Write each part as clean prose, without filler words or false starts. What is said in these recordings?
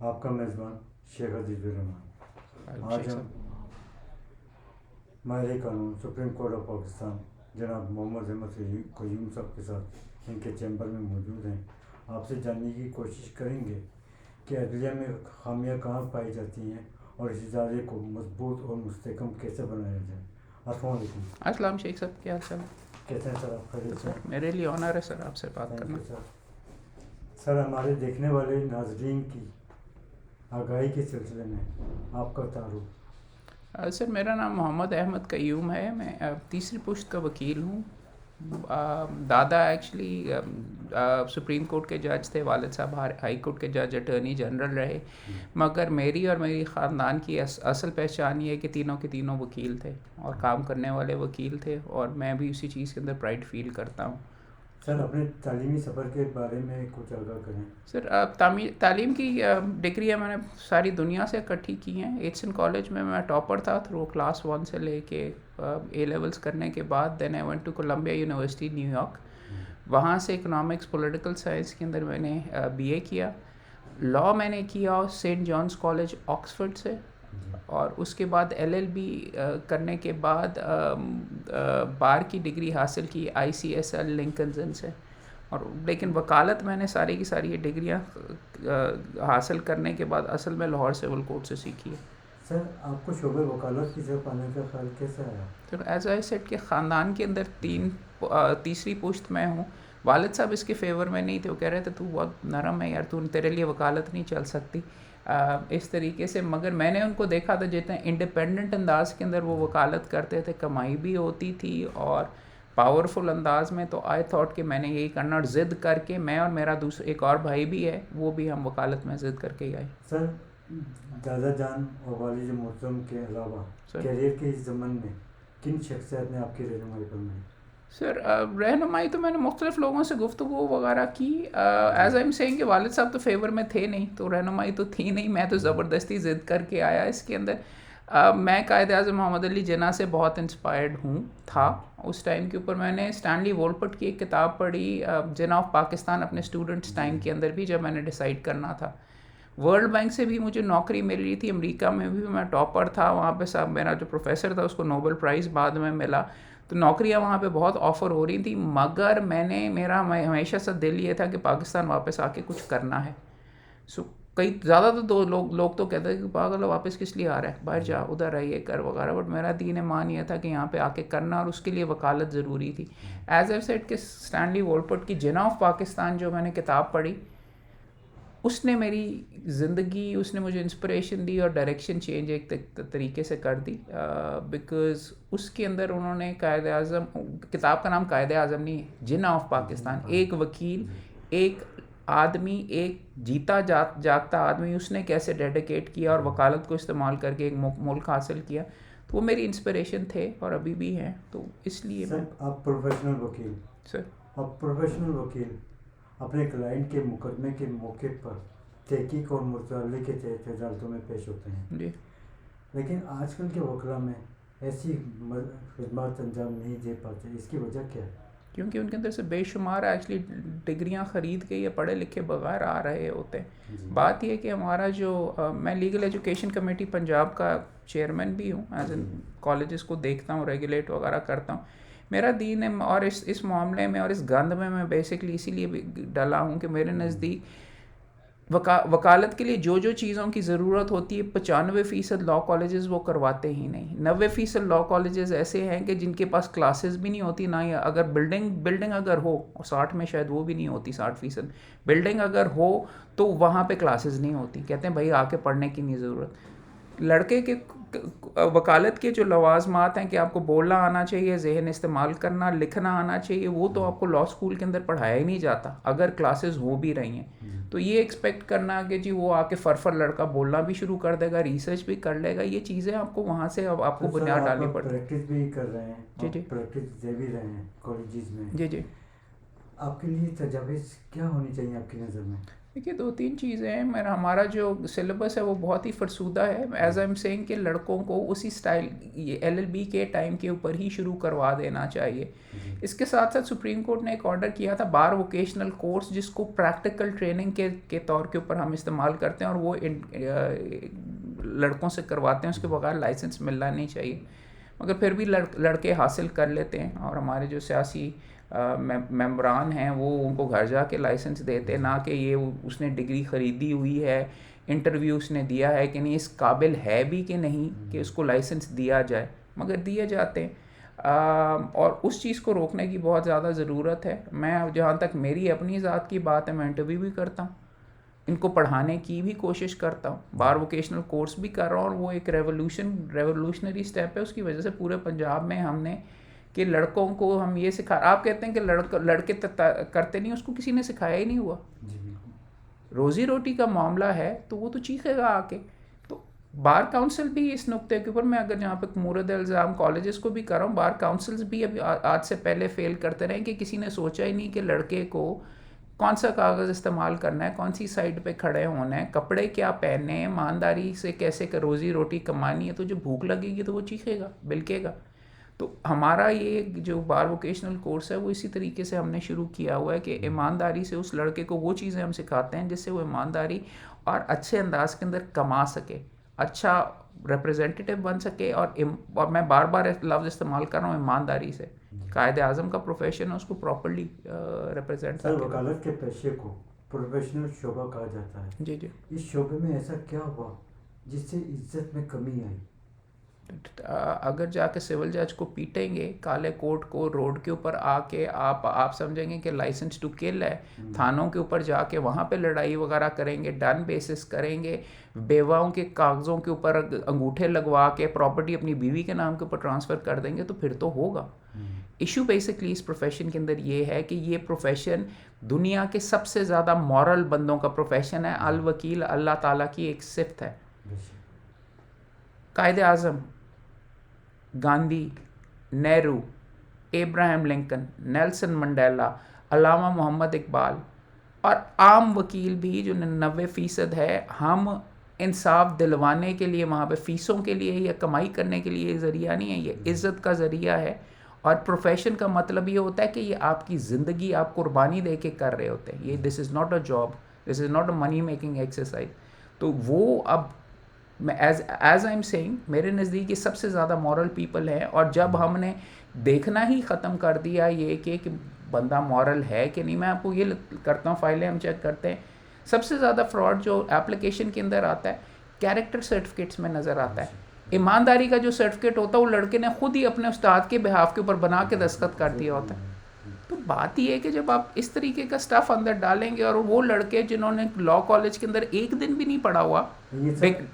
آپ کا میزبان شیخ عزیز الرحمان۔ آج ہم ماہر قانون سپریم کورٹ آف پاکستان جناب محمد احمد قیوم صاحب کے ساتھ ان کے چیمبر میں موجود ہیں۔ آپ سے جاننے کی کوشش کریں گے کہ عدلیہ میں خامیاں کہاں پائی جاتی ہیں اور اس ادارے کو مضبوط اور مستحکم کیسے بنایا جائے۔ السلام علیکم۔ السلام شیخ صاحب، کیا حال چال ہے؟ کیسے ہیں سر آپ؟ خیریت سے؟ سر میرے لیے آنر ہے سر آپ سے بات تھینک کرنا۔ You sir. سر ہمارے دیکھنے والے ناظرین کی آگاہی کے سلسلے میں آپ کا تعارف۔ سر میرا نام محمد احمد قیوم ہے، میں تیسری پشت کا وکیل ہوں۔ دادا ایکچولی سپریم کورٹ کے جج تھے، والد صاحب ہائی کورٹ کے جج اٹارنی جنرل رہے، مگر میری اور میری خاندان کی اصل پہچان یہ ہے کہ تینوں کے تینوں وکیل تھے اور کام کرنے والے وکیل تھے، اور میں بھی اسی چیز کے اندر پرائڈ فیل کرتا ہوں۔ سر اپنے تعلیمی سفر کے بارے میں کچھ آگاہ کریں۔ سر تعلیم کی ڈگریاں میں نے ساری دنیا سے اکٹھی کی ہیں۔ ایٹسن کالج میں ٹاپر تھا تھرو کلاس 1 سے لے کے اے لیولس کرنے کے بعد then I went to Columbia University New York. وہاں سے اکنامکس پولیٹیکل سائنس کے اندر میں نے بی اے کیا۔ لاء میں نے کیا سینٹ جانس کالج آکسفورڈ سے، اور اس کے بعد ایل ایل بی کرنے کے بعد بار کی ڈگری حاصل کی آئی سی ایس ایل لنکنزن سے، اور لیکن وکالت میں نے ساری کی ساری یہ ڈگریاں حاصل کرنے کے بعد اصل میں لاہور سول کورٹ سے سیکھی ہے۔ سر آپ کو شعبہ وکالت کی طرف آنے کا خیال کیسے آیا؟ تو ایز آئی سیٹ کے خاندان کے اندر تیسری پشت میں ہوں۔ والد صاحب اس کے فیور میں نہیں تھے، وہ کہہ رہے تھے تو بہت نرم ہے یار، تیرے لیے وکالت نہیں چل سکتی اس طریقے سے، مگر میں نے ان کو دیکھا تھا جتنے انڈیپینڈنٹ انداز کے اندر وہ وکالت کرتے تھے، کمائی بھی ہوتی تھی اور پاورفل انداز میں، تو آئی تھاٹ کہ میں نے یہی کرنا، اور ضد کر کے میں اور میرا ایک اور بھائی بھی ہے، وہ بھی ہم وکالت میں ضد کر کے ہی آئے۔ سر دادا جان اور والد محترم کے علاوہ کیریئر کے اس زمن میں کن شخصیات نے آپ کی رہنمائی فرمائی؟ سر رہنمائی تو میں نے مختلف لوگوں سے گفتگو وغیرہ کی، ایز آئی ایم سیئنگ کہ والد صاحب تو فیور میں تھے نہیں، تو رہنمائی تو تھی نہیں، میں تو زبردستی ضد کر کے آیا اس کے اندر۔ میں قائد اعظم محمد علی جناح سے بہت انسپائرڈ تھا اس ٹائم کے اوپر۔ میں نے اسٹینلی وولپٹ کی ایک کتاب پڑھی جناح آف پاکستان اپنے اسٹوڈنٹس ٹائم کے اندر بھی، جب میں نے ڈیسائیڈ کرنا تھا۔ ورلڈ بینک سے بھی مجھے نوکری مل رہی تھی، امریکہ میں بھی میں ٹاپر تھا، وہاں پہ صاحب میرا جو پروفیسر تھا اس کو نوبل پرائز بعد میں ملا، تو نوکریاں وہاں پہ بہت آفر ہو رہی تھیں، مگر میرا ہمیشہ سے دل یہ تھا کہ پاکستان واپس آ کے کچھ کرنا ہے۔ زیادہ تو لوگ تو کہتے ہیں کہ پاگل واپس کس لیے آ رہا ہے، باہر جا، ادھر ہے، یہ کر وغیرہ، بٹ میرا دین ایمان یہ تھا کہ یہاں پہ آ کے کرنا، اور اس کے لیے وکالت ضروری تھی۔ ایز اے سیٹ کہ اسٹینلی وولپٹ کی جناح آف پاکستان جو میں نے کتاب پڑھی، اس نے میری زندگی، اس نے مجھے انسپریشن دی اور ڈائریکشن چینج ایک طریقے سے کر دی، بیکاز اس کے اندر انہوں نے قائد اعظم، کتاب کا نام قائد اعظم نہیں ہے، جناح آف پاکستان، ایک وکیل، ایک آدمی، ایک جیتا جاگتا آدمی، اس نے کیسے ڈیڈیکیٹ کیا اور وکالت کو استعمال کر کے ایک ملک حاصل کیا، تو وہ میری انسپریشن تھے اور ابھی بھی ہیں، تو اس لیے میں۔ آپ پروفیشنل وکیل، سر آپ پروفیشنل وکیل اپنے کلائنٹ کے مقدمے کے موقع پر تحقیق اور مطالعے کے تحت عدالتوں میں پیش ہوتے ہیں، جی، لیکن آج کل کے وکلاء میں ایسی خدمات انجام نہیں دے پاتے، اس کی وجہ کیا ہے؟ کیونکہ ان کے اندر سے بے شمار ایکچولی ڈگریاں خرید کے یا پڑھے لکھے بغیر آ رہے ہوتے ہیں۔ بات یہ ہے کہ ہمارا جو میں لیگل ایجوکیشن کمیٹی پنجاب کا چیئرمین بھی ہوں، ایز این کالجز کو دیکھتا ہوں، ریگولیٹ وغیرہ کرتا ہوں۔ میرا دین ہے، اور اس معاملے میں اور اس گند میں بیسکلی اسی لیے بھی ڈلا ہوں کہ میرے نزدیک وکالت کے لیے جو چیزوں کی ضرورت ہوتی ہے 95% لاء کالجز وہ کرواتے ہی نہیں۔ 90% لاء کالجز ایسے ہیں کہ جن کے پاس کلاسز بھی نہیں ہوتی، نہ ہی اگر بلڈنگ اگر ہو، 60 میں شاید وہ بھی نہیں ہوتی، 60% بلڈنگ اگر ہو تو وہاں پہ کلاسز نہیں ہوتی، کہتے ہیں بھائی آ کے پڑھنے کی نہیں ضرورت۔ لڑکے کے وکالت کے جو لوازمات ہیں کہ آپ کو بولنا آنا چاہیے، ذہن استعمال کرنا، لکھنا آنا چاہیے، وہ تو آپ کو لاء اسکول کے اندر پڑھایا ہی نہیں جاتا اگر کلاسز ہو بھی رہی ہیں۔ تو یہ ایکسپیکٹ کرنا کہ جی وہ آ کے فرفر لڑکا بولنا بھی شروع کر دے گا، ریسرچ بھی کر لے گا، یہ چیزیں آپ کو وہاں سے اب آپ کو بنیاد ڈالنی پڑتی ہے۔ پریکٹس بھی کر رہے ہیں، جی جی، پریکٹس دے بھی رہے ہیں کالجز میں، جی جی۔ آپ کے لیے تجاویز کیا ہونی چاہیے آپ کی نظر میں؟ دیکھیے 2-3 چیزیں ہیں. ہمارا جو سلیبس ہے وہ بہت ہی فرسودہ ہے. ایز آئی ایم سینگ کہ لڑکوں کو اسی اسٹائل یہ LLB کے ٹائم کے اوپر ہی شروع کروا دینا چاہیے. اس کے ساتھ ساتھ سپریم کورٹ نے ایک آرڈر کیا تھا بار ووکیشنل کورس جس کو پریکٹیکل ٹریننگ کے طور کے اوپر ہم استعمال کرتے ہیں اور وہ لڑکوں سے کرواتے ہیں, اس کے بغیر لائسنس ملنا نہیں چاہیے. مگر پھر بھی لڑکے حاصل کر لیتے ہیں اور ہمارے جو سیاسی ممبران ہیں وہ ان کو گھر جا کے لائسنس دیتے, نہ کہ یہ اس نے ڈگری خریدی ہوئی ہے, انٹرویو اس نے دیا ہے کہ نہیں, اس قابل ہے بھی کہ نہیں کہ اس کو لائسنس دیا جائے, مگر دیے جاتے ہیں. اور اس چیز کو روکنے کی بہت زیادہ ضرورت ہے. میں جہاں تک میری اپنی ذات کی بات ہے, میں انٹرویو بھی کرتا ہوں, ان کو پڑھانے کی بھی کوشش کرتا ہوں, بار ووکیشنل کورس بھی کر رہا ہوں, اور وہ ایک ریولیوشنری اسٹیپ ہے. اس کی وجہ سے پورے پنجاب میں ہم نے کہ لڑکوں کو ہم یہ سکھا, آپ کہتے ہیں کہ لڑکے کرتے نہیں, اس کو کسی نے سکھایا ہی نہیں ہوا. روزی روٹی کا معاملہ ہے تو وہ تو چیخے گا آ کے. تو بار کاؤنسل بھی اس نقطے کے اوپر, میں اگر جہاں پہ مورد الزام کالجز کو بھی کر رہا ہوں, بار کاؤنسلز بھی ابھی آج سے پہلے فیل کرتے رہے کہ کسی نے سوچا ہی نہیں کہ لڑکے کو کون سا کاغذ استعمال کرنا ہے, کون سی سائڈ پہ کھڑے ہونا ہے, کپڑے کیا پہننے ہیں, ایمانداری سے کیسے روزی روٹی کمانی ہے. تو جو بھوک لگے گی تو وہ چیخے گا, بلکے گا. تو ہمارا یہ جو بار ووکیشنل کورس ہے وہ اسی طریقے سے ہم نے شروع کیا ہوا ہے کہ ایمانداری سے اس لڑکے کو وہ چیزیں ہم سکھاتے ہیں جس سے وہ ایمانداری اور اچھے انداز کے اندر کما سکے, اچھا ریپرزینٹیٹیو بن سکے. اور میں بار بار لفظ استعمال کر رہا ہوں ایمانداری سے. قائد اعظم کا پروفیشن ہے, اس کو پراپرلی ریپرزینٹ سر, وکالت کے پیشے کو پروفیشنل شعبہ کہا جاتا ہے. جی جی. اس شعبے میں ایسا کیا ہوا جس سے عزت میں کمی آئی؟ اگر جا کے سول جج کو پیٹیں گے, کالے کوٹ کو روڈ کے اوپر آ کے آپ سمجھیں گے کہ لائسنس ٹو کل ہے, تھانوں کے اوپر جا کے وہاں پہ لڑائی وغیرہ کریں گے, ڈن بیسس کریں گے, بیواؤں کے کاغذوں کے اوپر انگوٹھے لگوا کے پراپرٹی اپنی بیوی کے نام کے اوپر ٹرانسفر کر دیں گے, تو پھر تو ہوگا. ایشو بیسکلی اس پروفیشن کے اندر یہ ہے کہ یہ پروفیشن دنیا کے سب سے زیادہ مورل بندوں کا پروفیشن ہے. الوکیل اللہ تعالیٰ کی ایک صفت ہے. Quaid-e-Azam, Gandhi, Nehru, Abraham Lincoln, Nelson Mandela, Allama Muhammad Iqbal اور عام وکیل بھی جو 90% ہے, ہم انصاف دلوانے کے لیے وہاں پہ فیسوں کے لیے یا کمائی کرنے کے لیے ذریعہ نہیں ہے, یہ عزت کا ذریعہ ہے. اور پروفیشن کا مطلب یہ ہوتا ہے کہ یہ آپ کی زندگی آپ قربانی دے کے کر رہے ہوتے ہیں. یہ this is not a job, this is not a money making exercise. تو وہ اب میں ایز آئی ایم سینگ میرے نزدیک یہ سب سے زیادہ مورل پیپل ہیں. اور جب ہم نے دیکھنا ہی ختم کر دیا یہ کہ بندہ مورل ہے کہ نہیں, میں آپ کو یہ کرتا ہوں, فائلیں ہم چیک کرتے ہیں, سب سے زیادہ فراڈ جو ایپلیکیشن کے اندر آتا ہے کیریکٹر سرٹیفکیٹس میں نظر آتا ہے. ایمانداری کا جو سرٹیفکیٹ ہوتا ہے وہ لڑکے نے خود ہی اپنے استاد کے بہاف کے اوپر بنا کے دستخط کر دیا ہوتا ہے. تو بات یہ ہے کہ جب آپ اس طریقے کا سٹف اندر ڈالیں گے, اور وہ لڑکے جنہوں نے لاء کالج کے اندر ایک دن بھی نہیں پڑھا ہوا,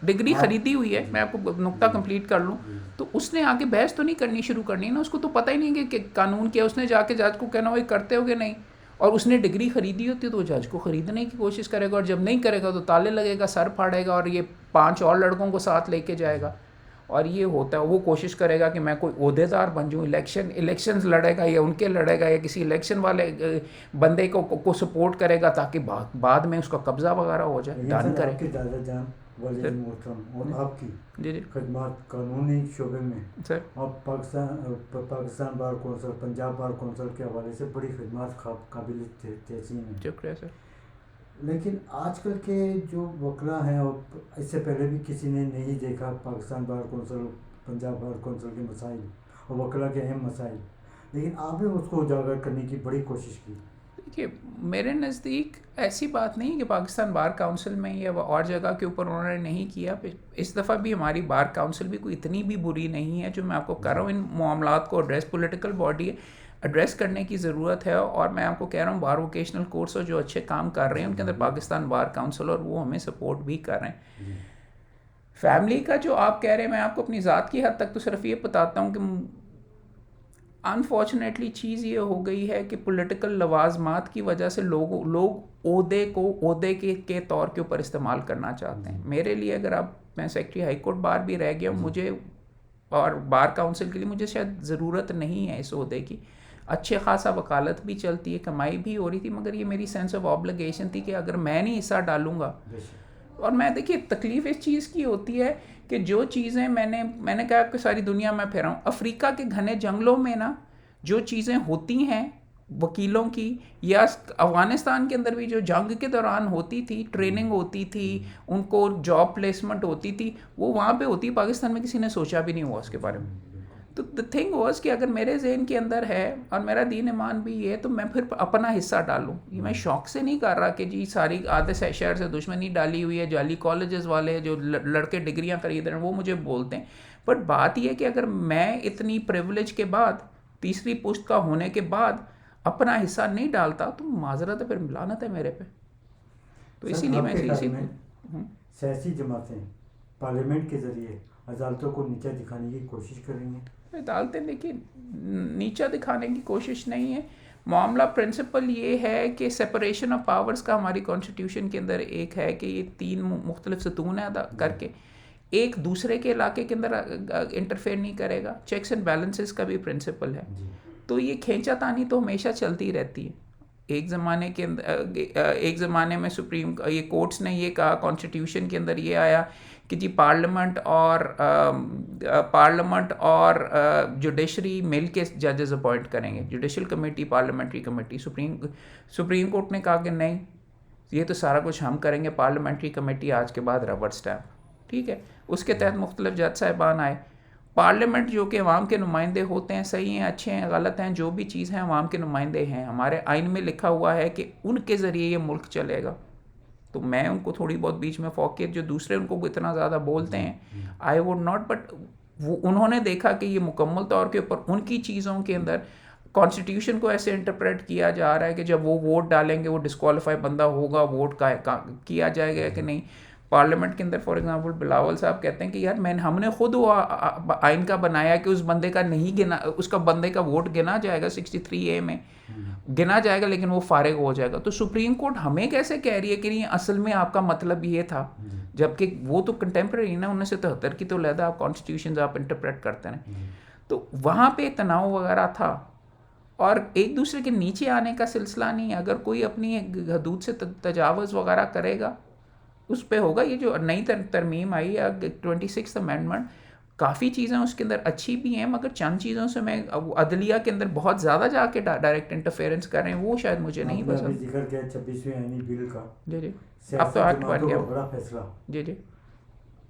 ڈگری خریدی ہوئی ہے, میں آپ کو نقطہ کمپلیٹ کر لوں, تو اس نے آگے بحث تو نہیں کرنی شروع کرنی نا, اس کو تو پتہ ہی نہیں کہ قانون کیا. اس نے جا کے جج کو کہنا وہ کرتے ہو کہ نہیں, اور اس نے ڈگری خریدی ہوتی ہے تو وہ جج کو خریدنے کی کوشش کرے گا, اور جب نہیں کرے گا تو تالے لگے گا, سر پھاڑے گا, اور یہ 5 اور لڑکوں کو ساتھ لے کے جائے گا. اور یہ ہوتا ہے, وہ کوشش کرے گا کہ میں کوئی عہدے دار بن جاؤں, الیکشنز لڑے گا یا ان کے لڑے گا یا کسی الیکشن والے بندے کو سپورٹ کرے گا تاکہ بعد میں اس کا قبضہ وغیرہ ہو جائے. ڈن کرے. آپ کے دادا جان والد محترم اور آپ کی جی خدمات قانونی شعبے میں, سر آپ Pakistan bar council, Punjab bar council کے حوالے سے بڑی خدمات قابل تحسین ہیں. شکریہ سر. لیکن آج کل کے جو وکلا ہیں, اور اس سے پہلے بھی کسی نے نہیں دیکھا Pakistan bar council, Punjab bar council کے مسائل اور وکلا کے اہم مسائل, لیکن آپ نے اس کو اجاگر کرنے کی بڑی کوشش کی. دیکھیے میرے نزدیک ایسی بات نہیں کہ پاکستان بار کاؤنسل میں یا اور جگہ کے اوپر انہوں نے نہیں کیا. اس دفعہ بھی ہماری بار کاؤنسل بھی کوئی اتنی بھی بری نہیں ہے جو میں آپ کو کہہ رہا ہوں. ان معاملات کو ایڈریس, پولیٹیکل باڈی ہے, ایڈریس کرنے کی ضرورت ہے. اور میں آپ کو کہہ رہا ہوں بار ووکیشنل کورس جو اچھے کام کر رہے ہیں ان کے اندر پاکستان بار کاؤنسل, اور وہ ہمیں سپورٹ بھی کر رہے ہیں. فیملی کا جو آپ کہہ رہے ہیں, میں آپ کو اپنی ذات کی حد تک تو صرف یہ بتاتا ہوں کہ انفارچونیٹلی چیز یہ ہو گئی ہے کہ پولیٹیکل لوازمات کی وجہ سے لوگ عہدے کو عہدے کے طور کے اوپر استعمال کرنا چاہتے ہیں. میرے لیے اگر میں سیکرٹری ہائی کورٹ بار بھی رہ گیا ہوں, مجھے اور بار کاؤنسل کے لیے مجھے شاید ضرورت نہیں ہے اس عہدے کی. اچھے خاصا وکالت بھی چلتی ہے, کمائی بھی ہو رہی تھی, مگر یہ میری سینس آف آبلیگیشن تھی کہ اگر میں نہیں حصہ ڈالوں گا. اور میں دیکھیے تکلیف اس چیز کی ہوتی ہے کہ جو چیزیں میں نے کہا کہ ساری دنیا میں پھیرا ہوں, افریقہ کے گھنے جنگلوں میں نا جو چیزیں ہوتی ہیں وکیلوں کی, یا افغانستان کے اندر بھی جو جنگ کے دوران ہوتی تھی, ٹریننگ ہوتی تھی, ان کو جاب پلیسمنٹ ہوتی تھی, وہ وہاں پہ ہوتی. پاکستان میں کسی نے سوچا بھی نہیں ہوا اس کے بارے میں. تو دا تھنگ واز کہ اگر میرے ذہن کے اندر ہے اور میرا دین ایمان بھی یہ ہے تو میں پھر اپنا حصہ ڈالوں. یہ میں شوق سے نہیں کر رہا کہ جی ساری آدھے شہر سے دشمنی ڈالی ہوئی ہے, جعلی کالجز والے جو لڑکے ڈگریاں خرید رہے ہیں وہ مجھے بولتے ہیں. بٹ بات یہ ہے کہ اگر میں اتنی پریولیج کے بعد, تیسری پشت کا ہونے کے بعد اپنا حصہ نہیں ڈالتا تو معذرت ہے, پھر لعنت ہے میرے پہ. تو اسی لیے میں سیاسی جماعتیں پارلیمنٹ کے ذریعے عدالتوں کو نیچا دکھانے کی کوشش کر رہی ہیں. عدالتیں دیکھیے نیچا دکھانے کی کوشش نہیں ہے. معاملہ پرنسپل یہ ہے کہ سپریشن آف پاورز کا ہماری کانسٹیٹیوشن کے اندر ایک ہے کہ یہ 3 مختلف ستون ہیں ادا کر کے ایک دوسرے کے علاقے کے اندر انٹرفیئر نہیں کرے گا. چیکس اینڈ بیلنسز کا بھی پرنسپل ہے. تو یہ کھینچا تانی تو ہمیشہ چلتی رہتی ہے. ایک زمانے میں سپریم یہ کورٹس نے یہ کہا, کانسٹیٹیوشن کے اندر یہ آیا کہ جی پارلیمنٹ اور جوڈیشری مل کے ججز اپوائنٹ کریں گے, judicial committee, parliamentary committee. Supreme court نے کہا کہ نہیں, یہ تو سارا کچھ ہم کریں گے, پارلیمنٹری کمیٹی آج کے بعد ربڑ اسٹیمپ. ٹھیک ہے, اس کے تحت مختلف جج صاحبان آئے. پارلیمنٹ جو کہ عوام کے نمائندے ہوتے ہیں, صحیح ہیں, اچھے ہیں, غلط ہیں, جو بھی چیز ہیں, عوام کے نمائندے ہیں. ہمارے آئین میں لکھا ہوا ہے کہ ان کے ذریعے یہ ملک چلے گا. تو میں ان کو تھوڑی بہت بیچ میں فوقیت جو دوسرے ان کو اتنا زیادہ بولتے ہیں آئی ووڈ ناٹ, بٹ وہ انہوں نے دیکھا کہ یہ مکمل طور کے اوپر ان کی چیزوں کے اندر کانسٹیٹیوشن کو ایسے انٹرپریٹ کیا جا رہا ہے کہ جب وہ ووٹ ڈالیں گے وہ ڈسکوالیفائی بندہ ہوگا, ووٹ کا کیا جائے گا کہ نہیں. پارلیمنٹ کے اندر فار ایگزامپل بلاول صاحب کہتے ہیں کہ یار ہم نے خود وہ آئین کا بنایا کہ اس بندے کا نہیں گنا, اس کا بندے کا ووٹ گنا جائے گا 63A میں گنا جائے گا, لیکن وہ فارغ ہو جائے گا. تو سپریم کورٹ ہمیں کیسے کہہ رہی ہے کہ نہیں اصل میں آپ کا مطلب یہ تھا, جبکہ وہ تو کنٹمپریری نا 1973 کی تو علیحدہ آپ کانسٹیٹیوشنز آپ انٹرپریٹ کرتے ہیں. تو وہاں پہ تناؤ وغیرہ تھا اور ایک دوسرے کے نیچے آنے کا سلسلہ نہیں ہے. اگر کوئی اپنی حدود سے تجاوز وغیرہ کرے گا اس پہ ہوگا. یہ جو نئی ترمیم آئی ہے 26th امینڈمنٹ, کافی چیزیں اس کے اندر اچھی بھی ہیں, مگر چند چیزوں سے میں عدلیہ کے اندر بہت زیادہ جا کے ڈائریکٹ انٹرفیئرنس کر رہے ہیں, وہ شاید مجھے نہیں پسند. ذکر کیا 26ویں آئینی بل کا, جی اب تو ایکٹ بن گیا بڑا فیصلہ. جی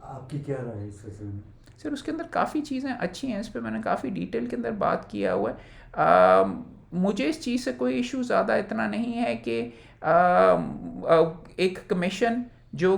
آپ کی کیا رائے ہے اس سلسلے میں؟ سر اس کے اندر کافی چیزیں اچھی ہیں, اس پہ میں نے کافی ڈیٹیل کے اندر بات کیا ہوا ہے. مجھے اس چیز سے کوئی ایشو زیادہ اتنا نہیں ہے کہ ایک کمیشن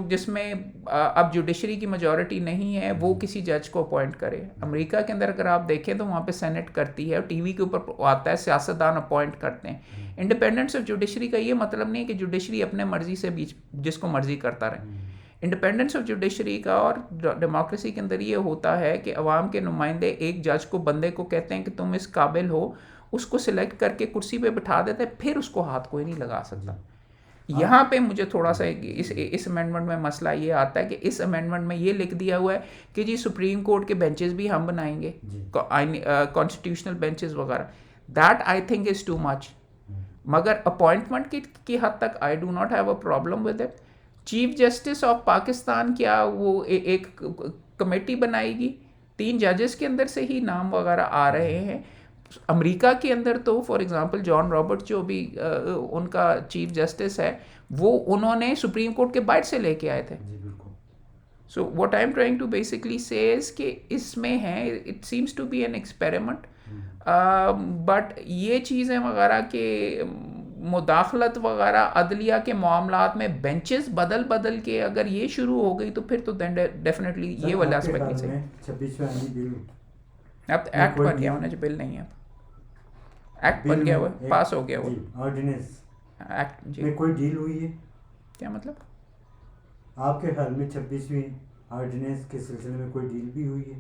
جس میں اب جوڈیشری کی میجورٹی نہیں ہے وہ کسی جج کو اپوائنٹ کرے. امریکہ کے اندر اگر آپ دیکھیں تو وہاں پہ سینٹ کرتی ہے اور ٹی وی کے اوپر آتا ہے, سیاستدان اپوائنٹ کرتے ہیں. انڈیپینڈنس آف جوڈیشری کا یہ مطلب نہیں ہے کہ جوڈیشری اپنے مرضی سے جس کو مرضی کرتا رہے. انڈیپینڈنس آف جوڈیشری کا اور ڈیموکریسی کے اندر یہ ہوتا ہے کہ عوام کے نمائندے ایک جج کو, بندے کو کہتے ہیں کہ تم اس قابل ہو, اس کو سلیکٹ کر کے کرسی پہ بٹھا دیتے, پھر اس کو ہاتھ کوئی نہیں لگا سکتا. یہاں پہ مجھے تھوڑا سا اس امینڈمنٹ میں مسئلہ یہ آتا ہے کہ اس امینڈمنٹ میں یہ لکھ دیا ہوا ہے کہ جی سپریم کورٹ کے بینچز بھی ہم بنائیں گے, کانسٹیٹیوشنل بینچز وغیرہ. That I think is too much. مگر اپوائنٹمنٹ کی حد تک I do not have a problem with it. Chief justice of Pakistan کیا وہ ایک کمیٹی بنائے گی, 3 ججز کے اندر سے ہی نام وغیرہ آ رہے ہیں. امریکہ کے اندر تو فار ایگزامپل جان رابرٹ جو بھی ان کا چیف جسٹس ہے, وہ انہوں نے سپریم کورٹ کے باہر سے لے کے آئے تھے. So what I'm trying to basically سے از کہ اس میں ہے, it seems to be an experiment, but یہ چیزیں وغیرہ کہ مداخلت وغیرہ عدلیہ کے معاملات میں بینچز بدل کے اگر یہ شروع ہو گئی تو پھر تو ڈیفینیٹلی یہ والا اسپیکٹ نہیں صحیح. اب ایکٹ بن گیا ہونا, جو بل نہیں ہے, ایکٹ بن گیا ہوا, پاس ہو گیا ہوا آرڈیننس ایکٹ. جی کوئی ڈیل ہوئی ہے کیا مطلب آپ کے خیال میں 26ویں آرڈیننس کے سلسلے میں کوئی ڈیل بھی ہوئی ہے؟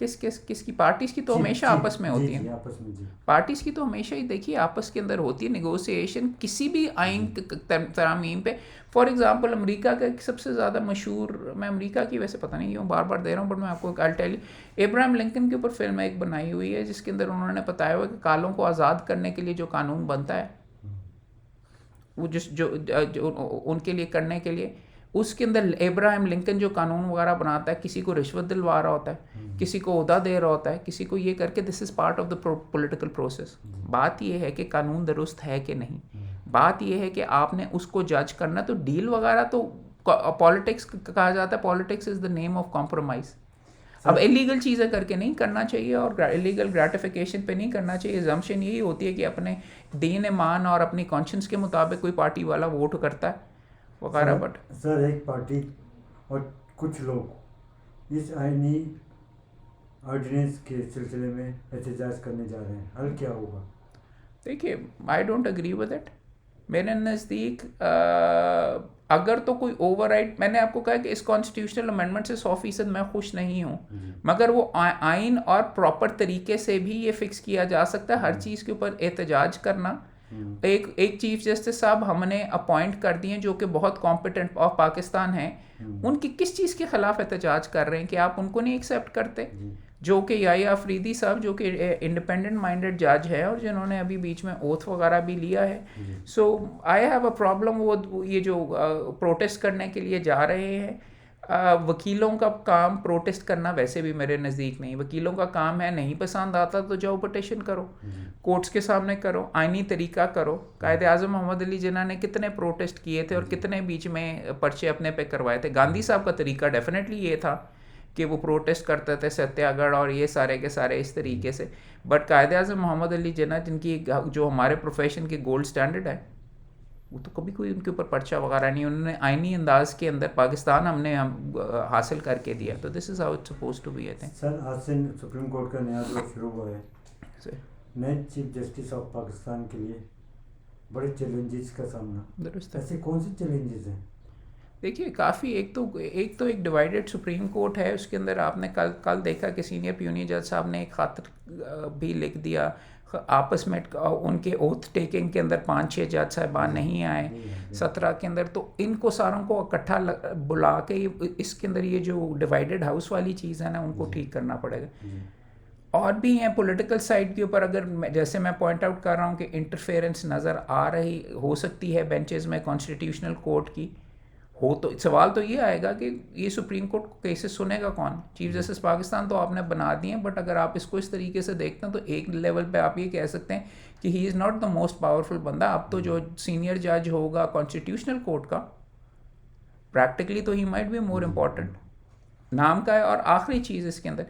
کس کی پارٹیز کی تو ہمیشہ آپس میں ہوتی ہیں. آپس میں پارٹیز کی تو ہمیشہ ہی دیکھیے آپس کے اندر ہوتی ہے نیگوسیشن کسی بھی آئین ترامیم پہ. فار ایگزامپل امریکہ کا ایک سب سے زیادہ مشہور, میں امریکہ کی ویسے پتہ نہیں کیوں بار بار دے رہا ہوں, بٹ میں آپ کو آئی ٹیل یو, ابراہیم لنکن کے اوپر فلم ایک بنائی ہوئی ہے جس کے اندر انہوں نے بتایا ہوا کہ کالوں کو آزاد کرنے کے لیے جو قانون بنتا ہے وہ جو ان کے لیے کرنے کے لیے, اس کے اندر ابراہیم لنکن جو قانون وغیرہ بناتا ہے کسی کو رشوت دلوا رہا ہوتا ہے, کسی کو عہدہ دے رہا ہوتا ہے, کسی کو یہ کر کے this is part of the political process. بات یہ ہے کہ قانون درست ہے کہ نہیں, بات یہ ہے کہ آپ نے اس کو جج کرنا. تو ڈیل وغیرہ تو پالیٹکس کہا جاتا ہے, politics is the name of compromise. اب ایلیگل چیزیں کر کے نہیں کرنا چاہیے اور ایلیگل گریٹیفیکیشن پہ نہیں کرنا چاہیے. ایگزمپشن یہی ہوتی ہے کہ اپنے دین ایمان اور اپنی کانشنس کے مطابق کوئی پارٹی والا ووٹ کرتا ہے وغیرہ. بٹ سر ایک پارٹی اور کچھ لوگ اس آئینی آرڈیننس کے سلسلے میں احتجاج کرنے جا رہے ہیں, حل کیا ہوگا؟ دیکھیے I don't agree with it. میرے نزدیک اگر تو کوئی اوور رائٹ, میں نے آپ کو کہا کہ اس کانسٹیٹیوشنل امینڈمنٹ سے 100% میں خوش نہیں ہوں, مگر وہ آئین اور پراپر طریقے سے بھی یہ فکس کیا جا سکتا ہے. ہر چیز کے اوپر احتجاج کرنا, ایک چیف جسٹس صاحب ہم نے اپوائنٹ کر دیے جو کہ بہت کمپیٹنٹ آف پاکستان ہیں, ان کی کس چیز کے خلاف احتجاج کر رہے ہیں کہ آپ ان کو نہیں ایکسیپٹ کرتے؟ جو کہ یحییٰ آفریدی صاحب جو کہ انڈیپینڈنٹ مائنڈڈ جج ہے اور جنہوں نے ابھی بیچ میں اوتھ وغیرہ بھی لیا ہے. سو آئی ہیو اے پرابلم. وہ یہ جو پروٹیسٹ کرنے کے لیے جا رہے ہیں, وکیلوں کا کام پروٹیسٹ کرنا ویسے بھی میرے نزدیک نہیں. وکیلوں کا کام ہے نہیں پسند آتا تو جاؤ پٹیشن کرو, کورٹس کے سامنے کرو, آئینی طریقہ کرو. قائد اعظم محمد علی جناح نے کتنے پروٹیسٹ کیے تھے اور کتنے بیچ میں پرچے اپنے پہ کروائے تھے. گاندھی صاحب کا طریقہ ڈیفینیٹلی یہ تھا کہ وہ پروٹیسٹ کرتے تھے, ستیہ گڑھ اور یہ سارے کے سارے اس طریقے سے. بٹ قائد اعظم محمد علی جناح جن کی جو ہمارے پروفیشن کے گولڈ اسٹینڈرڈ ہے, وہ تو کبھی کوئی ان کے اوپر پرچہ وغیرہ نہیں, انہوں نے آئینی انداز کے اندر پاکستان ہم نے حاصل کر کے دیا. تو this is how it's supposed to be. I think sir آج سے سپریم کورٹ کا نیا دور شروع ہوا ہے. نئے چیف جسٹس آف پاکستان کے لیے بڑے چیلنجز کا سامنا, درست. ایسے کون سے چیلنجز ہیں؟ دیکھیے کافی ایک تو ایک ڈیوائیڈڈ سپریم کورٹ ہے. اس کے اندر آپ نے کل دیکھا کہ سینئر پیونی جج صاحب نے ایک خاطر بھی لکھ دیا آپس میں, ان کے اوتھ ٹیکنگ کے اندر 5-6 جج صاحبان نہیں آئے 17 کے اندر. تو ان کو ساروں کو اکٹھا بلا کے اس کے اندر یہ جو ڈیوائیڈڈ ہاؤس والی چیز ہے نا, ان کو ٹھیک کرنا پڑے گا. اور بھی ہیں پولیٹیکل سائڈ کے اوپر, اگر جیسے میں پوائنٹ آؤٹ کر رہا ہوں کہ انٹرفیئرنس نظر آ رہی ہو سکتی ہے بینچز میں کانسٹیٹیوشنل کورٹ کی, ہو تو سوال تو یہ آئے گا کہ یہ سپریم کورٹ کیسز سنے گا کون؟ چیف جسٹس پاکستان تو آپ نے بنا دیے ہیں, بٹ اگر آپ اس کو اس طریقے سے دیکھتے ہیں تو ایک لیول پہ آپ یہ کہہ سکتے ہیں کہ he is not the most powerful بندہ. اب تو جو سینئر جج ہوگا کانسٹیٹیوشنل کورٹ کا, پریکٹیکلی تو he might be more important نام کا ہے. اور آخری چیز اس کے اندر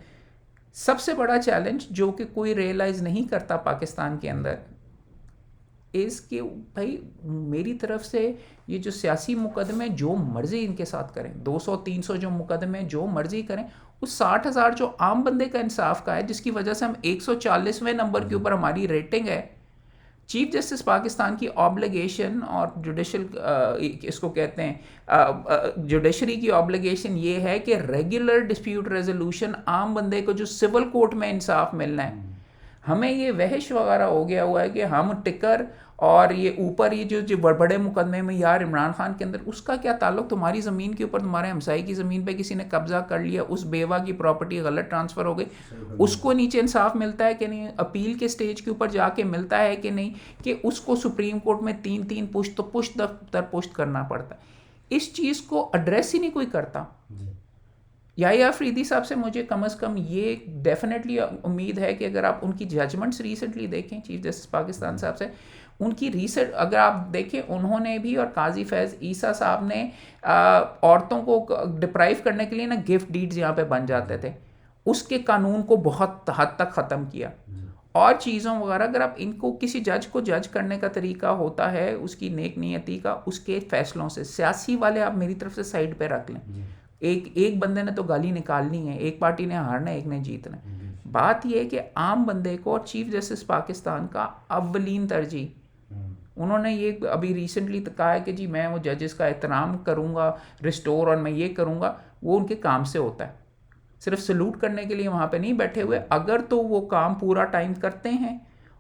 سب سے بڑا چیلنج جو کہ کوئی ریئلائز نہیں کرتا پاکستان کے اندر اس کہ بھائی میری طرف سے یہ جو سیاسی مقدمے جو مرضی ان کے ساتھ کریں, 200-300 جو مقدمے جو مرضی کریں, اس 60,000 جو عام بندے کا انصاف کا ہے جس کی وجہ سے ہم 140ویں نمبر کے اوپر ہماری ریٹنگ ہے. چیف جسٹس پاکستان کی آبلیگیشن اور جوڈیشل اس کو کہتے ہیں جوڈیشری کی آبلیگیشن یہ ہے کہ ریگولر ڈسپیوٹ ریزولوشن عام بندے کو جو سول کورٹ میں انصاف ملنا ہے. ہمیں یہ وحش وغیرہ ہو گیا ہوا ہے کہ ہم ٹکر اور یہ اوپر یہ جو بڑے مقدمے میں یار عمران خان کے اندر, اس کا کیا تعلق؟ تمہاری زمین کے اوپر تمہارے ہمسائی کی زمین پہ کسی نے قبضہ کر لیا, اس بیوہ کی پراپرٹی غلط ٹرانسفر ہو گئی, اس کو نیچے انصاف ملتا ہے کہ نہیں؟ اپیل کے سٹیج کے اوپر جا کے ملتا ہے کہ نہیں؟ کہ اس کو سپریم کورٹ میں 3 پشت در پشت کرنا پڑتا ہے. اس چیز کو ایڈریس ہی نہیں کوئی کرتا. یحییٰ آفریدی صاحب سے مجھے کم از کم یہ ڈیفینیٹلی امید ہے کہ اگر آپ ان کی ججمنٹس ریسنٹلی دیکھیں چیف جسٹس پاکستان صاحب سے, ان کی ریسنٹ اگر آپ دیکھیں, انہوں نے بھی اور قاضی فیض عیسیٰ صاحب نے عورتوں کو ڈپرائیو کرنے کے لیے نا گفٹ ڈیڈز یہاں پہ بن جاتے تھے, اس کے قانون کو بہت حد تک ختم کیا. اور چیزوں وغیرہ اگر آپ ان کو کسی جج کو جج کرنے کا طریقہ ہوتا ہے اس کی نیک نیتی کا, اس کے فیصلوں سے. سیاسی والے آپ میری طرف سے سائڈ پہ رکھ لیں. ایک بندے نے تو گالی نکالنی ہے, ایک پارٹی نے ہارنا ہے, ایک نے جیتنا ہے. بات یہ ہے کہ عام بندے کو اور چیف جسٹس پاکستان کا اولین ترجیح, انہوں نے یہ ابھی ریسنٹلی کہا ہے کہ جی میں وہ ججز کا احترام کروں گا ریسٹور, اور میں یہ کروں گا, وہ ان کے کام سے ہوتا ہے. صرف سلوٹ کرنے کے لیے وہاں پہ نہیں بیٹھے ہوئے. اگر تو وہ کام پورا ٹائم کرتے ہیں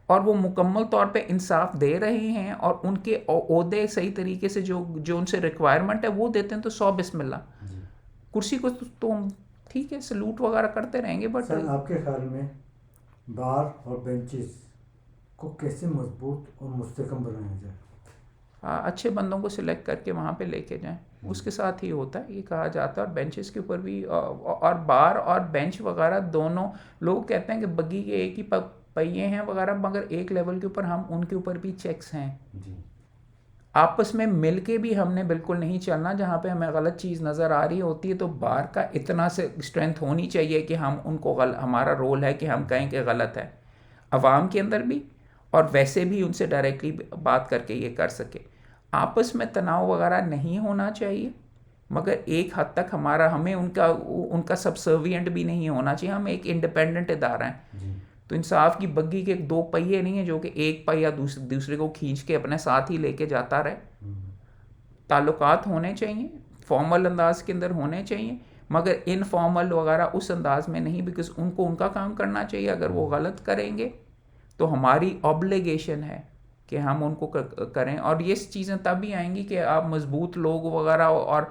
اور وہ مکمل طور پہ انصاف دے رہے ہیں اور ان کے عہدے صحیح طریقے سے جو ان سے ریکوائرمنٹ ہے وہ دیتے ہیں تو 100 بسم اللہ. کرسی کو تو ہم ٹھیک ہے سلوٹ وغیرہ کرتے رہیں گے. بٹ سر آپ کے خیال میں بار اور بینچز کو کیسے مضبوط اور مستحکم بنایا جائے؟ اچھے بندوں کو سلیکٹ کر کے وہاں پہ لے کے جائیں, اس کے ساتھ ہی ہوتا ہے یہ کہا جاتا ہے. اور بینچز کے اوپر بھی اور بار اور بینچ وغیرہ دونوں لوگ کہتے ہیں کہ بگی کے ایک ہی پہیے ہیں وغیرہ, مگر ایک لیول کے اوپر ہم ان کے اوپر بھی چیکس ہیں. آپس میں مل کے بھی ہم نے بالکل نہیں چلنا. جہاں پہ ہمیں غلط چیز نظر آ رہی ہوتی ہے تو بار کا اتنا سے اسٹرینتھ ہونی چاہیے کہ ہم ان کو ہمارا رول ہے کہ ہم کہیں کہ غلط ہے, عوام کے اندر بھی اور ویسے بھی ان سے ڈائریکٹلی بات کر کے یہ کر سکے. آپس میں تناؤ وغیرہ نہیں ہونا چاہیے, مگر ایک حد تک ہمیں ان کا سبسروینٹ بھی نہیں ہونا چاہیے. ہم ایک انڈیپینڈنٹ ادارہ ہیں تو انصاف کی بگی کے 2 پہیے نہیں ہیں جو کہ ایک پہیا دوسرے کو کھینچ کے اپنے ساتھ ہی لے کے جاتا رہے. تعلقات ہونے چاہیے, فارمل انداز کے اندر ہونے چاہیے, مگر انفارمل وغیرہ اس انداز میں نہیں, بیکاز ان کو ان کا کام کرنا چاہیے. اگر وہ غلط کریں گے تو ہماری آبلیگیشن ہے کہ ہم ان کو کریں. اور یہ چیزیں تب ہی آئیں گی کہ آپ مضبوط لوگ وغیرہ اور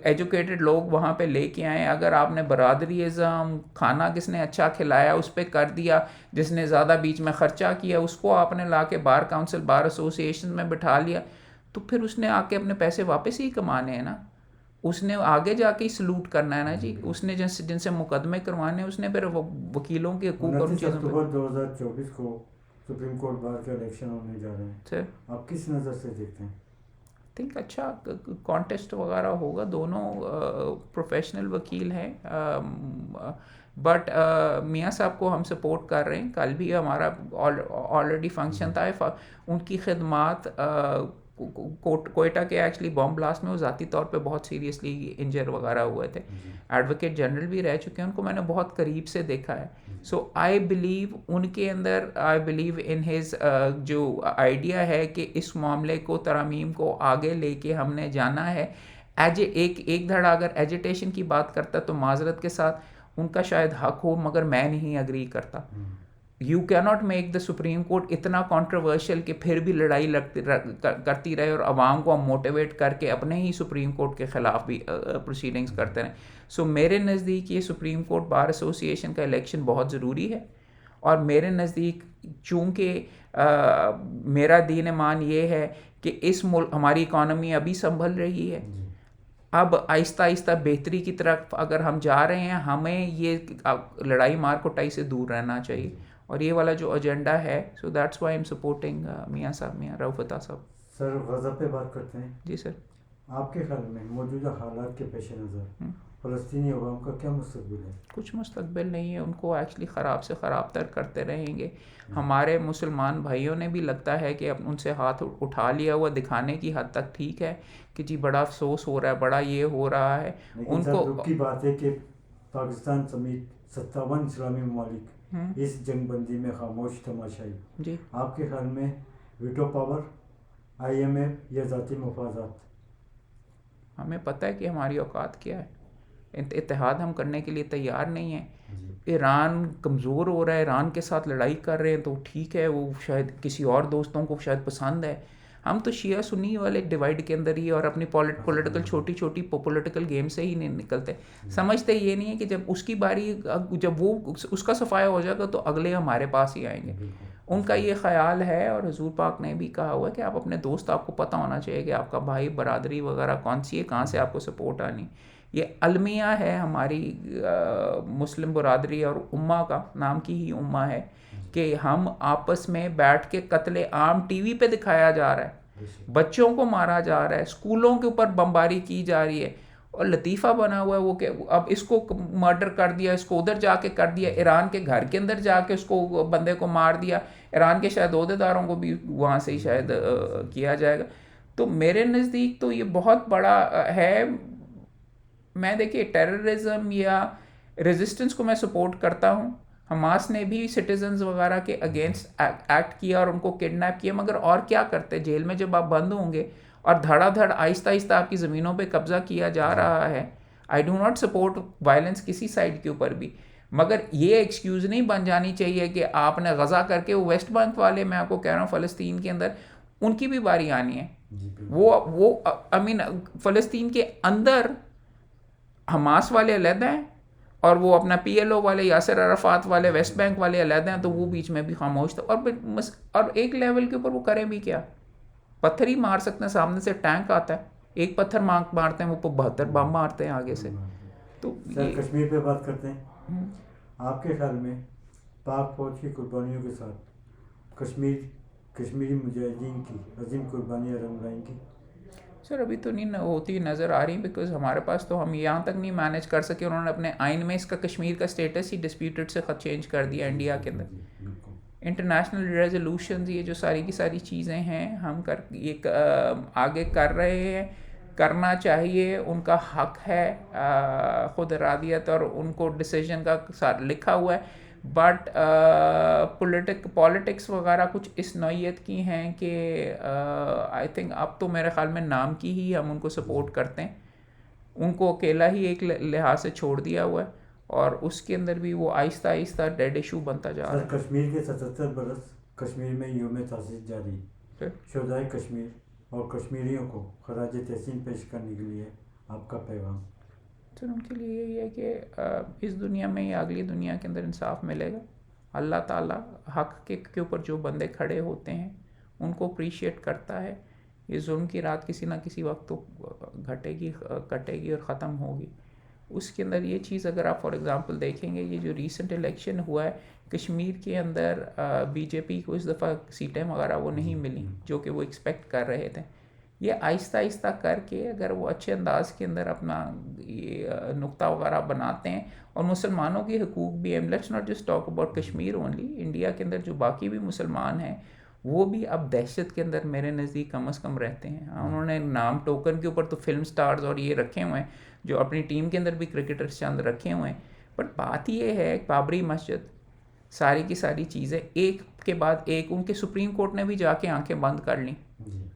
ایجوکیٹڈ لوگ وہاں پہ لے کے آئیں. اگر آپ نے برادری ازم, کھانا کس نے اچھا کھلایا اس پہ کر دیا, جس نے زیادہ بیچ میں خرچہ کیا اس کو آپ نے لا کے بار کاؤنسل بار ایسوسیشن میں بٹھا لیا, تو پھر اس نے آ کے اپنے پیسے واپس ہی کمانے ہیں نا. اس نے آگے جا کے ہی سلوٹ کرنا ہے نا جی. اس نے جن سے مقدمے کروانے اس نے پھر وکیلوں کے حقوق اور 29 اکتوبر 2024 کو سپریم کورٹ بار کے الیکشن ہونے جا رہے ہیں سر, آپ کس نظر سے دیکھتے ہیں؟ تھنک اچھا کانٹیسٹ وغیرہ ہوگا. دونوں پروفیشنل وکیل ہیں, بٹ میاں صاحب کو ہم سپورٹ کر رہے ہیں. کل بھی ہمارا آلریڈی فنکشن تھا. ان کی خدمات کوئٹہ کے ایکچولی بام بلاسٹ میں وہ ذاتی طور پہ بہت سیریسلی انجر وغیرہ ہوئے تھے. ایڈوکیٹ جنرل بھی رہ چکے ہیں, ان کو میں نے بہت قریب سے دیکھا ہے. سو آئی بلیو ان کے اندر, آئی بلیو ان ہز جو آئیڈیا ہے کہ اس معاملے کو ترامیم کو آگے لے کے ہم نے جانا ہے. ایک دھڑا اگر ایجیٹیشن کی بات کرتا تو معذرت کے ساتھ ان کا شاید حق ہو, مگر میں نہیں اگری کرتا. یو کی not make the supreme court اتنا کانٹروورشل کہ پھر بھی لڑائی کرتی رہے اور عوام کو موٹیویٹ کر کے اپنے ہی سپریم کورٹ کے خلاف بھی پروسیڈنگز کرتے رہیں. سو میرے نزدیک یہ سپریم کورٹ بار ایسوسیشن کا الیکشن بہت ضروری ہے. اور میرے نزدیک چونکہ میرا دین ایمان یہ ہے کہ اس ملک ہماری اکانومی ابھی سنبھل رہی ہے, اب آہستہ آہستہ بہتری کی طرف اگر ہم جا رہے ہیں, ہمیں یہ لڑائی مار کٹائی سے دور رہنا چاہیے. اور یہ والا جو ایجنڈا ہے, so that's why I'm supporting Mian صاحب, میاں رؤف عطا صاحب. سر غزہ پہ بات کرتے ہیں. جی سر. آپ کے خیال میں موجودہ حالات کے پیش نظر فلسطینی عوام کا کیا مستقبل ہے؟ کچھ مستقبل نہیں ہے. ان کو ایکچولی خراب سے خراب تر کرتے رہیں گے. ہمارے مسلمان بھائیوں نے بھی لگتا ہے کہ ان سے ہاتھ اٹھا لیا ہوا دکھانے کی حد تک ٹھیک ہے کہ جی بڑا افسوس ہو رہا ہے, بڑا یہ ہو رہا ہے. ان کو دکھ کی بات ہے کہ پاکستان سمیت 57 اسلامی ممالک اس جنگ بندی میں خاموش تماشائی. جی آپ کے خیال میں veto power, IMF یا ذاتی مفادات؟ ہمیں پتہ ہے کہ ہماری اوقات کیا ہے. اتحاد ہم کرنے کے لیے تیار نہیں ہیں. ایران کمزور ہو رہا ہے, ایران کے ساتھ لڑائی کر رہے ہیں تو ٹھیک ہے, وہ شاید کسی اور دوستوں کو شاید پسند ہے. ہم تو شیعہ سنی والے ڈیوائڈ کے اندر ہی اور اپنی پولیٹیکل چھوٹی پولیٹیکل گیم سے ہی نہیں نکلتے. سمجھتے یہ نہیں ہے کہ جب اس کی باری, جب وہ اس کا صفایا ہو جائے گا تو اگلے ہمارے پاس ہی آئیں گے. ان کا یہ خیال ہے, اور حضور پاک نے بھی کہا ہوا ہے کہ آپ اپنے دوست, آپ کو پتہ ہونا چاہیے کہ آپ کا بھائی برادری وغیرہ کون سی ہے, کہاں سے آپ کو سپورٹ آنی. یہ المیہ ہے ہماری مسلم برادری اور امہ کا, نام کی ہی امہ ہے, کہ ہم آپس میں بیٹھ کے قتل عام ٹی وی پہ دکھایا جا رہا ہے, بچوں کو مارا جا رہا ہے, اسکولوں کے اوپر بمباری کی جا رہی ہے, اور لطیفہ بنا ہوا ہے وہ کہ اب اس کو مرڈر کر دیا, اس کو ادھر جا کے کر دیا, ایران کے گھر کے اندر جا کے اس کو بندے کو مار دیا, ایران کے شاید عہدیداروں کو بھی وہاں سے ہی شاید کیا جائے گا. تو میرے نزدیک تو یہ بہت بڑا ہے. میں دیکھیے ٹیررزم یا ریزسٹنس کو میں سپورٹ کرتا ہوں. حماس نے بھی سٹیزنز وغیرہ کے اگینسٹ ایکٹ کیا اور ان کو کڈنیپ کیا, مگر اور کیا کرتے, جیل میں جب آپ بند ہوں گے اور دھڑا دھڑ آہستہ آہستہ آپ کی زمینوں پہ قبضہ کیا جا رہا ہے, I do not support violence کسی سائڈ کے اوپر بھی, مگر یہ ایکسکیوز نہیں بن جانی چاہیے کہ آپ نے غزہ کر کے, وہ ویسٹ بینک والے میں آپ کو کہہ رہا ہوں فلسطین کے اندر ان کی بھی باری آنی ہے. وہ آئی مین فلسطین کے اندر حماس والے علیحدہ ہیں اور وہ اپنا پی ایل او والے یاسر عرفات والے ویسٹ بینک والے علیحدہ ہیں, تو وہ بیچ میں بھی خاموش تھا. اور ایک لیول کے اوپر وہ کریں بھی کیا, پتھر ہی مار سکتے ہیں, سامنے سے ٹینک آتا ہے, ایک پتھر مارتے ہیں وہ 72 بم مارتے ہیں آگے سے. تو سر کشمیر پہ بات کرتے ہیں, آپ کے خیال میں پاک فوج کی قربانیوں کے ساتھ کشمیری مجاہدین کی عظیم قربانیاں رنگ لائیں گی؟ سر ابھی تو نہیں ہوتی نظر آ رہی, بیکاز ہمارے پاس تو ہم یہاں تک نہیں مینیج کر سکے. انہوں نے اپنے آئین میں اس کا کشمیر کا اسٹیٹس ہی ڈسپیوٹڈ سے چینج کر دیا انڈیا کے اندر. انٹرنیشنل ریزولوشنز یہ جو ساری کی ساری چیزیں ہیں ہم یہ آگے کر رہے ہیں, کرنا چاہیے, ان کا حق ہے خود ارادیت, اور ان کو ڈیسیجن کا لکھا ہوا ہے. بٹ پولیٹکس وغیرہ کچھ اس نوعیت کی ہیں کہ آئی تھنک اب تو میرے خیال میں نام کی ہی ہم ان کو سپورٹ کرتے ہیں, ان کو اکیلا ہی ایک لحاظ سے چھوڑ دیا ہوا ہے, اور اس کے اندر بھی وہ آہستہ آہستہ ڈیڈ ایشو بنتا جا رہا ہے. کشمیر کے 77 برس کشمیر میں یوم تاسیس جاری, شہدائے کشمیر اور کشمیریوں کو خراج تحسین پیش کرنے کے لیے آپ کا پیغام؟ سر ان کے لیے یہی ہے کہ اس دنیا میں یا اگلی دنیا کے اندر انصاف ملے گا. اللہ تعالیٰ حق کے اوپر جو بندے کھڑے ہوتے ہیں ان کو اپریشیٹ کرتا ہے. یہ ظلم کی رات کسی نہ کسی وقت تو کٹے گی اور ختم ہوگی. اس کے اندر یہ چیز اگر آپ فار ایگزامپل دیکھیں گے, یہ جو ریسنٹ الیکشن ہوا ہے کشمیر کے اندر, بی جے پی کو اس دفعہ سیٹیں وغیرہ وہ نہیں ملیں جو کہ وہ ایکسپیکٹ کر رہے تھے. یہ آہستہ آہستہ کر کے اگر وہ اچھے انداز کے اندر اپنا یہ نقطہ وغیرہ بناتے ہیں, اور مسلمانوں کے حقوق بھی ہیں, let's not just talk about Kashmir only, India کے اندر جو باقی بھی مسلمان ہیں وہ بھی اب دہشت کے اندر میرے نزدیک کم از کم رہتے ہیں. انہوں نے نام ٹوکن کے اوپر تو فلم سٹارز اور یہ رکھے ہوئے ہیں, جو اپنی ٹیم کے اندر بھی کرکٹرز چند رکھے ہوئے ہیں, بٹ بات یہ ہے بابری مسجد ساری کی ساری چیزیں ایک کے بعد ایک, ان کے سپریم کورٹ نے بھی جا کے آنکھیں بند کر لیں,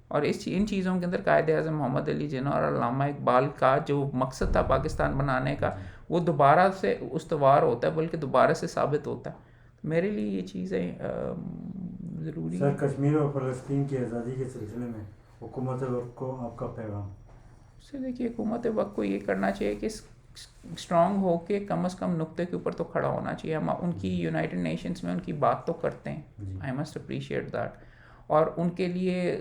اور ان چیزوں کے اندر قائد اعظم محمد علی جناح اور علامہ اقبال کا جو مقصد تھا پاکستان بنانے کا وہ دوبارہ سے استوار ہوتا ہے, بلکہ دوبارہ سے ثابت ہوتا ہے. میرے لیے یہ چیزیں ضروری سر کشمیر اور فلسطین کی آزادی کے سلسلے میں حکومت وقت کو آپ کا پیغام؟ سے دیکھیے حکومت وقت کو یہ کرنا چاہیے کہ اسٹرانگ ہو کے کم از کم نقطے کے اوپر تو کھڑا ہونا چاہیے. ہم ان کی یونائٹڈ نیشنز میں ان کی بات تو کرتے ہیں, آئی مسٹ اپریشیٹ دیٹ, اور ان کے لیے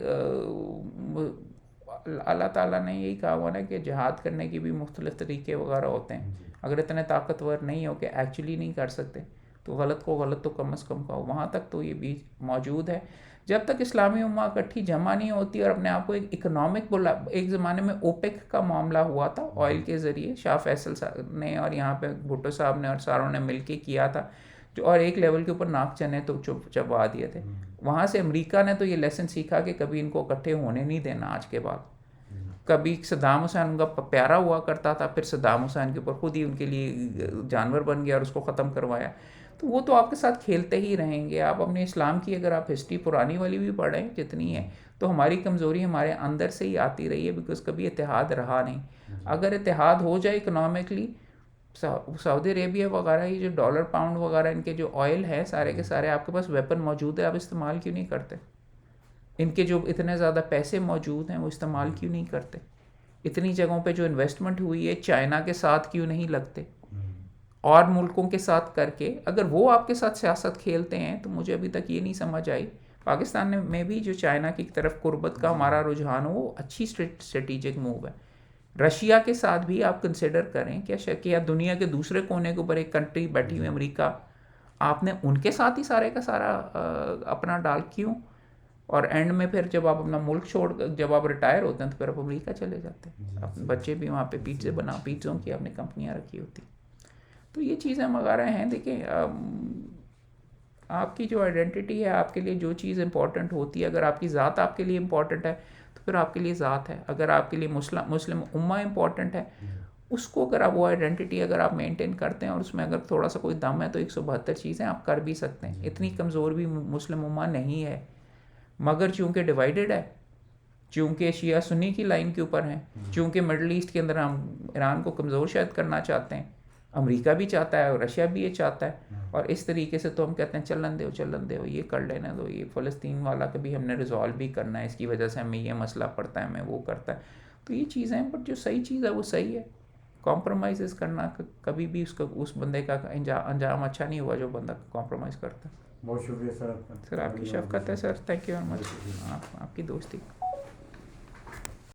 اللہ تعالیٰ نے یہی کہا ہوا نا کہ جہاد کرنے کی بھی مختلف طریقے وغیرہ ہوتے ہیں. اگر اتنے طاقتور نہیں ہو کہ ایکچولی نہیں کر سکتے تو غلط کو غلط تو کم از کم کہو. وہاں تک تو یہ بھی موجود ہے. جب تک اسلامی امہ اکٹھی جمع نہیں ہوتی اور اپنے آپ کو ایک اکنامک ایک زمانے میں اوپیک کا معاملہ ہوا تھا آئل کے ذریعے, شاہ فیصل نے اور یہاں پہ بھٹو صاحب نے اور ساروں نے مل کے کیا تھا, جو اور ایک لیول کے اوپر ناک چنے تو چبا دیے تھے. وہاں سے امریکہ نے تو یہ لیسن سیکھا کہ کبھی ان کو اکٹھے ہونے نہیں دینا. آج کے بعد کبھی صدام حسین ان کا پیارا ہوا کرتا تھا, پھر صدام حسین کے اوپر خود ہی ان کے لیے جانور بن گیا اور اس کو ختم کروایا. تو وہ تو آپ کے ساتھ کھیلتے ہی رہیں گے. آپ اپنے اسلام کی اگر آپ ہسٹری پرانی والی بھی پڑھیں جتنی ہے, تو ہماری کمزوری ہمارے اندر سے ہی آتی رہی ہے, بیکاز کبھی اتحاد رہا نہیں. اگر اتحاد ہو جائے اکنامکلی, سعودی عربیہ وغیرہ یہ جو ڈالر پاؤنڈ وغیرہ ان کے جو آئل ہے سارے کے سارے, آپ کے پاس ویپن موجود ہے, آپ استعمال کیوں نہیں کرتے؟ ان کے جو اتنے زیادہ پیسے موجود ہیں وہ استعمال کیوں نہیں کرتے؟ اتنی جگہوں پہ جو انویسٹمنٹ ہوئی ہے چائنا کے ساتھ کیوں نہیں لگتے اور ملکوں کے ساتھ کر کے؟ اگر وہ آپ کے ساتھ سیاست کھیلتے ہیں تو مجھے ابھی تک یہ نہیں سمجھ آئی. پاکستان میں بھی جو چائنا کی طرف قربت کا ہمارا رجحان ہو وہ اچھی اسٹریٹجک موو ہے. رشیا کے ساتھ بھی آپ کنسیڈر کریں کیا دنیا کے دوسرے کونے کے اوپر ایک کنٹری بیٹھی ہوئی امریکہ, آپ نے ان کے ساتھ ہی سارے کا سارا اپنا ڈال کیوں؟ اور اینڈ میں پھر جب آپ اپنا ملک چھوڑ جب آپ ریٹائر ہوتے ہیں تو پھر آپ امریکہ چلے جاتے ہیں. اپنے بچے بھی وہاں پہ پیزوں کی آپ نے کمپنیاں رکھی ہوتی. تو یہ چیزیں وغیرہ ہیں. دیکھیں آپ کی جو آئیڈینٹی ہے, آپ کے لیے جو چیز امپورٹنٹ ہوتی ہے, اگر آپ کی ذات آپ کے لیے امپورٹنٹ ہے تو پھر آپ کے لیے ذات ہے. اگر آپ کے لیے مسلم امہ امپورٹنٹ ہے, اس کو اگر آپ وہ آئیڈینٹی اگر آپ مینٹین کرتے ہیں اور اس میں اگر تھوڑا سا کوئی دم ہے تو 172 چیزیں آپ کر بھی سکتے ہیں. اتنی کمزور بھی مسلم امہ نہیں ہے, مگر چونکہ ڈیوائیڈڈ ہے چونکہ شیعہ سنی کی لائن کے اوپر ہیں, چونکہ مڈل ایسٹ کے اندر ہم ایران کو کمزور شاید کرنا چاہتے ہیں, امریکہ بھی چاہتا ہے اور رشیا بھی یہ چاہتا ہے, اور اس طریقے سے تو ہم کہتے ہیں چلن دو یہ کر لینے دو, یہ فلسطین والا کبھی ہم نے ریزالو بھی کرنا ہے, اس کی وجہ سے ہمیں یہ مسئلہ پڑتا ہے, ہمیں وہ کرتا ہے. تو یہ چیزیں ہیں, بٹ جو صحیح چیز ہے وہ صحیح ہے. کمپرومائز کرنا کبھی بھی اس بندے کا انجام اچھا نہیں ہوا جو بندہ کمپرومائز کرتا ہے. بہت شکریہ سر آپ کا. سر آپ کی شفقت ہے سر, تھینک یو ویری مچ, آپ کی دوستی.